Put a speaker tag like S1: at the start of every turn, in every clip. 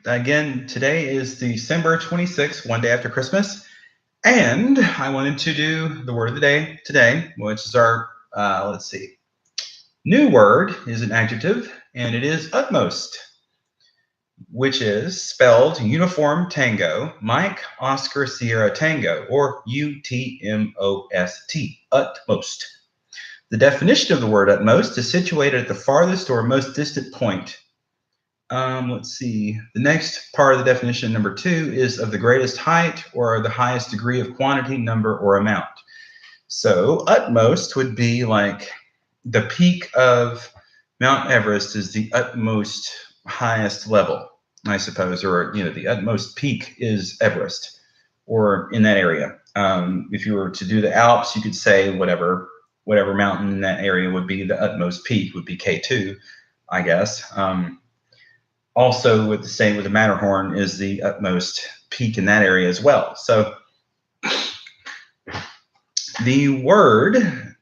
S1: Again, today is December 26th, one day after Christmas, and I wanted to do the word of the day today, which is our, let's see, new word is an adjective, and it is utmost, which is spelled uniform tango, Mike Oscar Sierra Tango, or UTMOST, utmost. The definition of the word utmost is situated at the farthest or most distant point. Let's see. The next part of the definition, number 2, is of the greatest height or the highest degree of quantity, number, or amount. So utmost would be like the peak of Mount Everest is the utmost highest level, I suppose, or the utmost peak is Everest, or in that area. If you were to do the Alps, you could say whatever mountain in that area would be the utmost peak would be K2, I guess. Also, with the Matterhorn is the utmost peak in that area as well. So the word,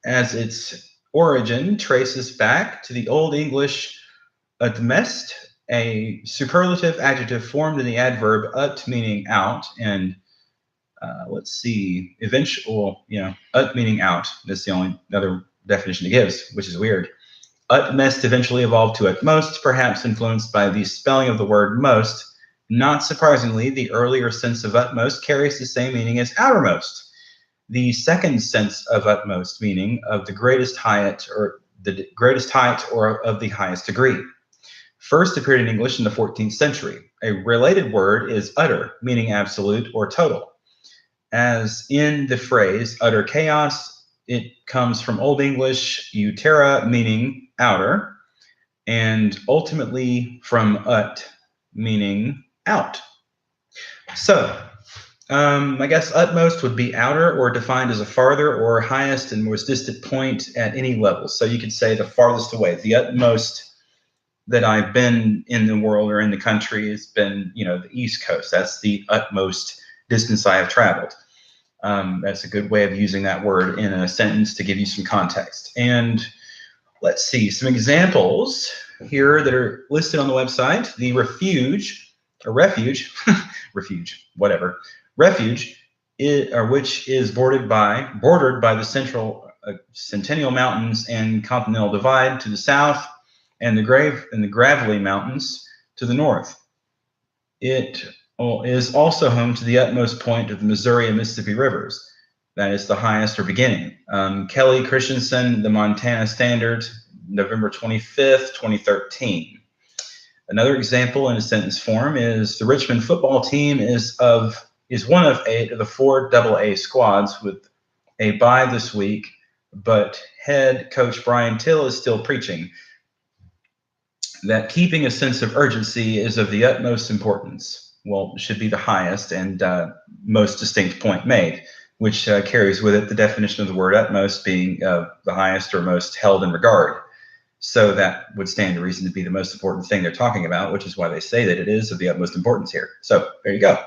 S1: as its origin, traces back to the Old English utmest, a superlative adjective formed in the adverb ut meaning out, and ut meaning out. That's the only other definition it gives, which is weird. Utmest eventually evolved to utmost, perhaps influenced by the spelling of the word most. Not surprisingly, the earlier sense of utmost carries the same meaning as outermost. The second sense of utmost meaning of the greatest height or of the highest degree. First appeared in English in the 14th century. A related word is utter, meaning absolute or total. As in the phrase utter chaos, it comes from Old English utera, meaning outer, and ultimately from ut, meaning out. So, I guess utmost would be outer, or defined as a farther or highest and most distant point at any level. So you could say the farthest away. The utmost that I've been in the world or in the country has been, the East Coast. That's the utmost distance I have traveled. That's a good way of using that word in a sentence to give you some context. And let's see some examples here that are listed on the website. The refuge, which is bordered by the Centennial Mountains and Continental Divide to the south, and the Gravelly Mountains to the north. It is also home to the utmost point of the Missouri and Mississippi rivers. That is the highest or beginning. Kelly Christensen, the Montana Standard, November 25th, 2013. Another example in a sentence form is the Richmond football team is one of 8 of the 4 AA squads with a bye this week, but head coach Brian Till is still preaching that keeping a sense of urgency is of the utmost importance. Well, it should be the highest and most distinct point made, which carries with it the definition of the word utmost being the highest or most held in regard. So that would stand to reason to be the most important thing they're talking about, which is why they say that it is of the utmost importance here. So there you go.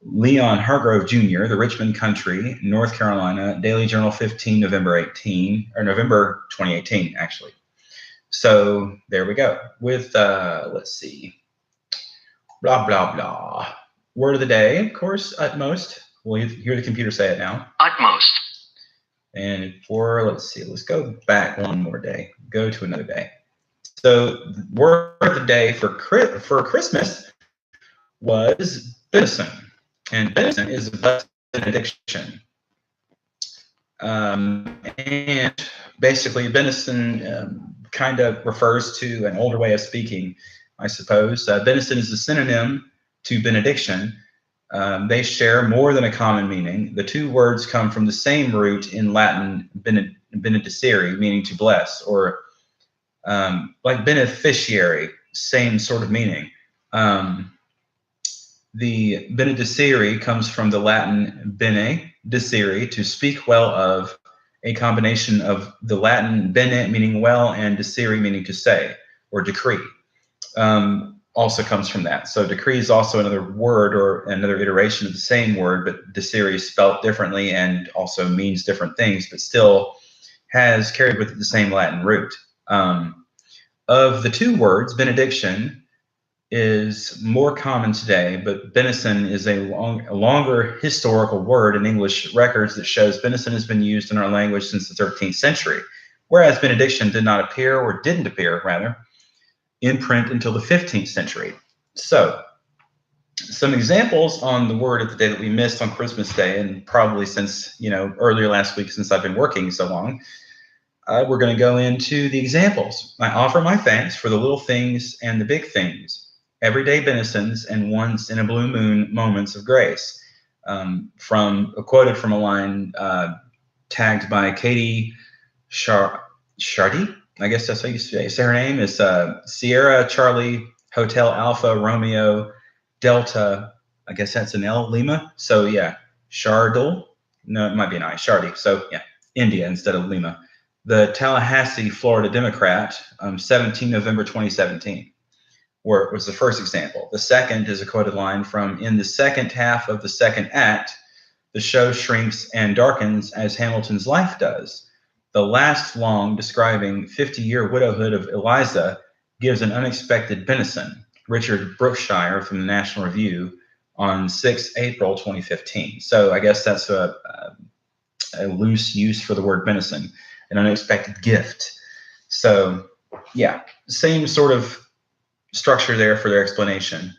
S1: Leon Hargrove Jr., the Richmond Country, North Carolina, Daily Journal 15, November 2018, actually. So there we go with, let's see, blah, blah, blah. Word of the day, of course, utmost. We'll hear the computer say it now.
S2: Utmost.
S1: And let's go back one more day. Go to another day. So the word of the day for Christmas was benison. And benison is a blessed benediction. And basically, benison kind of refers to an older way of speaking, I suppose. Benison is a synonym to benediction. They share more than a common meaning. The two words come from the same root in Latin, benedicere, meaning to bless, or like beneficiary, same sort of meaning. The benedicere comes from the Latin bene, dicere, to speak well of, a combination of the Latin bene meaning well and dicere meaning to say or decree. Also comes from that. So decree is also another word or another iteration of the same word, but dicere is spelled differently and also means different things, but still has carried with it the same Latin root. Of the two words, benediction is more common today, but benison is a longer historical word in English records that shows benison has been used in our language since the 13th century, whereas benediction did not appear, or didn't appear, rather, in print until the 15th century. So, some examples on the word of the day that we missed on Christmas Day, and probably since, earlier last week since I've been working so long, we're going to go into the examples. I offer my thanks for the little things and the big things, everyday benisons and once in a blue moon moments of grace. Quoted from a line tagged by Katie Shardy. I guess that's how you say her name. Is Sierra Charlie Hotel Alpha Romeo Delta. I guess that's an L, Lima. So yeah, Shardle. No, it might be an I. Shardy. So yeah, India instead of Lima. The Tallahassee, Florida Democrat, 17 November 2017, where it was the first example. The second is a quoted line from "In the second half of the second act, the show shrinks and darkens as Hamilton's life does. The last long, describing 50-year widowhood of Eliza, gives an unexpected benison." Richard Brookshire from the National Review on 6 April 2015. So I guess that's a loose use for the word benison, an unexpected gift. So yeah, same sort of structure there for their explanation.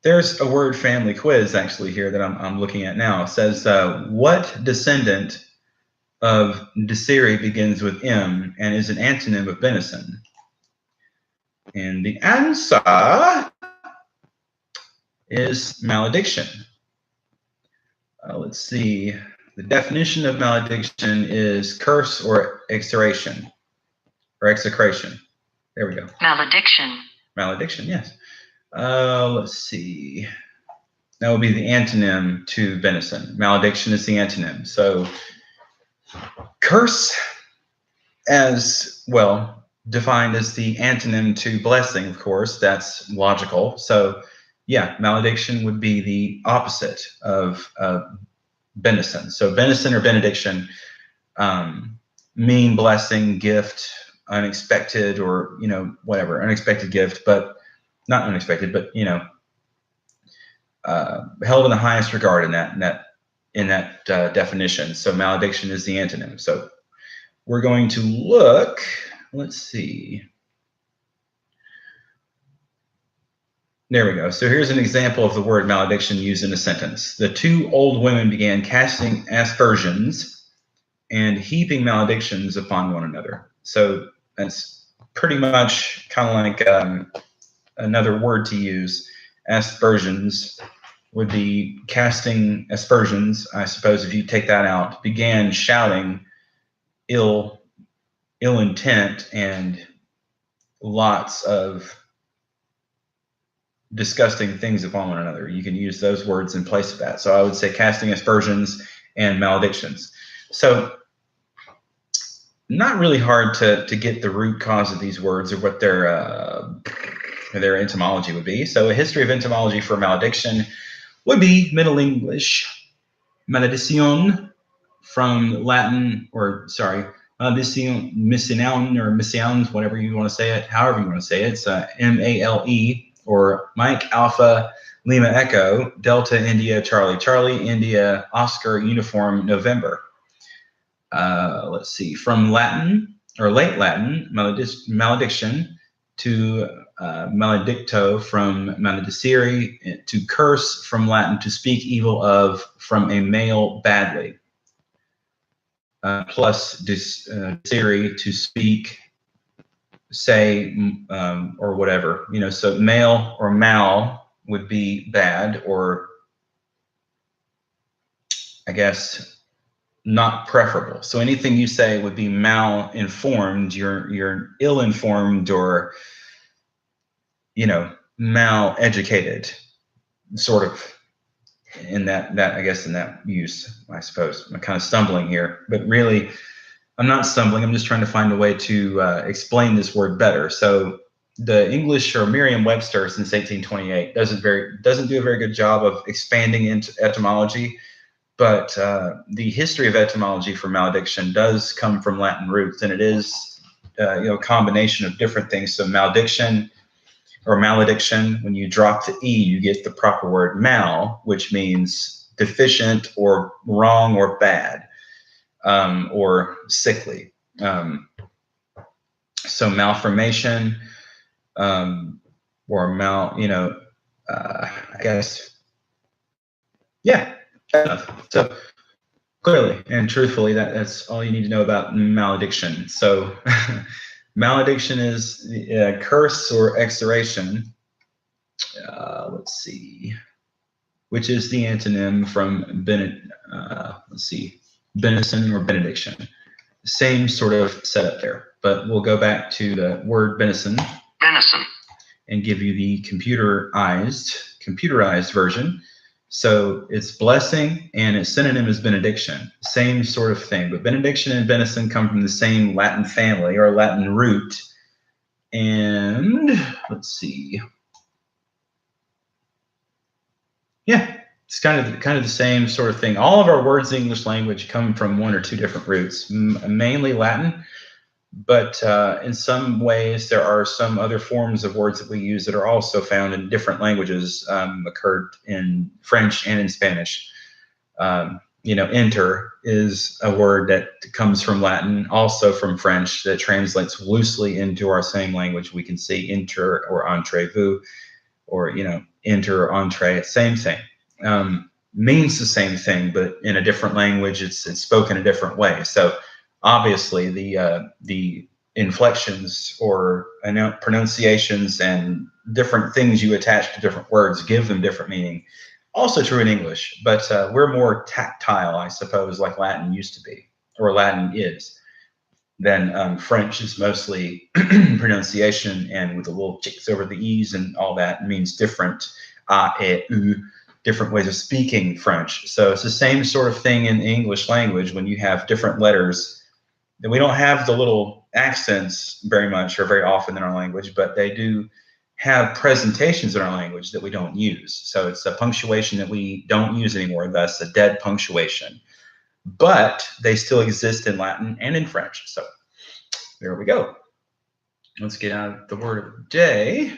S1: There's a word family quiz actually here that I'm looking at now. It says, what descendant of Desiri begins with M and is an antonym of benison? And the answer is malediction. Let's see. The definition of malediction is curse or execration. There we go. Malediction. Malediction, yes. Let's see. That would be the antonym to benison. Malediction is the antonym. So curse, as well, defined as the antonym to blessing, of course. That's logical. So yeah, malediction would be the opposite of benison. So benison or benediction mean blessing, gift, unexpected, or whatever, unexpected gift, but not unexpected, but held in the highest regard in that definition. So malediction is the antonym. So we're going to look. Let's see. There we go. So here's an example of the word malediction used in a sentence. The two old women began casting aspersions and heaping maledictions upon one another. So that's pretty much kind of like another word to use. Aspersions would be casting aspersions, I suppose, if you take that out. Began shouting ill intent and lots of disgusting things upon one another. You can use those words in place of that. So I would say casting aspersions and maledictions. So not really hard to get the root cause of these words or what their etymology would be. So a history of etymology for malediction would be Middle English malediction from Latin, malediction, missionaun or missiounds, whatever you want to say it, however you want to say it. It's MALE or Mike Alpha Lima Echo Delta India Charlie India Oscar Uniform November. Let's see, from Latin or late Latin malediction to maledicto from maledicere, to curse from Latin to speak evil of, from a male badly, plus dicere to speak, say, or whatever, so male or mal would be bad, or I guess not preferable. So anything you say would be mal-informed, you're ill-informed, or mal-educated, sort of in that I guess in that use, I suppose. I'm kind of stumbling here, but really I'm not stumbling. I'm just trying to find a way to explain this word better. So the English or Merriam-Webster since 1828 doesn't do a very good job of expanding into etymology, but the history of etymology for malediction does come from Latin roots, and it is combination of different things. So malediction or malediction, when you drop the E, you get the proper word mal, which means deficient or wrong or bad, or sickly. So malformation, or I guess, yeah. So clearly and truthfully, that's all you need to know about malediction. So malediction is curse or exoration. Let's see, which is the antonym from benison or benediction. Same sort of setup there, but we'll go back to the word benison. Benison. And give you the computerized version. So it's blessing, and its synonym is benediction. Same sort of thing, but benediction and benison come from the same Latin family or Latin root. And let's see. Yeah, it's kind of the same sort of thing. All of our words in the English language come from one or two different roots, mainly Latin. But in some ways, there are some other forms of words that we use that are also found in different languages, occurred in French and in Spanish. Enter is a word that comes from Latin, also from French, that translates loosely into our same language. We can say enter or entrez-vous, or, enter or entree, same thing. Means the same thing, but in a different language, it's spoken a different way. So obviously, the inflections or pronunciations and different things you attach to different words give them different meaning. Also true in English, but we're more tactile, I suppose, like Latin used to be, or Latin is, than French is mostly pronunciation, and with the little chicks over the E's and all that means different different ways of speaking French. So it's the same sort of thing in the English language when you have different letters. And we don't have the little accents very much or very often in our language, but they do have presentations in our language that we don't use. So it's a punctuation that we don't use anymore, thus a dead punctuation. But they still exist in Latin and in French. So there we go. Let's get out the word of the day.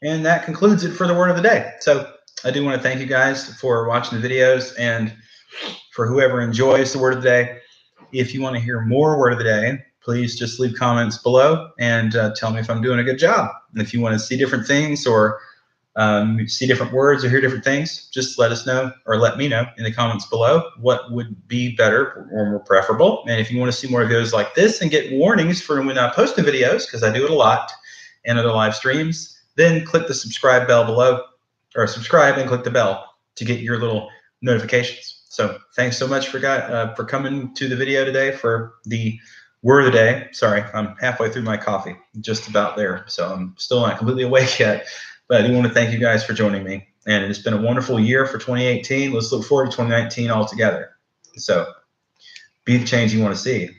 S1: And that concludes it for the word of the day. So I do want to thank you guys for watching the videos, and for whoever enjoys the word of the day. If you want to hear more word of the day, please just leave comments below and tell me if I'm doing a good job. And if you want to see different things, or see different words or hear different things, just let us know, or let me know in the comments below what would be better or more preferable. And if you want to see more videos like this and get warnings for when I post the videos, because I do it a lot, and other live streams, then click the subscribe bell below, or subscribe and click the bell to get your little notifications. So thanks so much for coming to the video today for the word of the day. Sorry, I'm halfway through my coffee, just about there. So I'm still not completely awake yet, but I do want to thank you guys for joining me. And it's been a wonderful year for 2018. Let's look forward to 2019 all together. So be the change you want to see.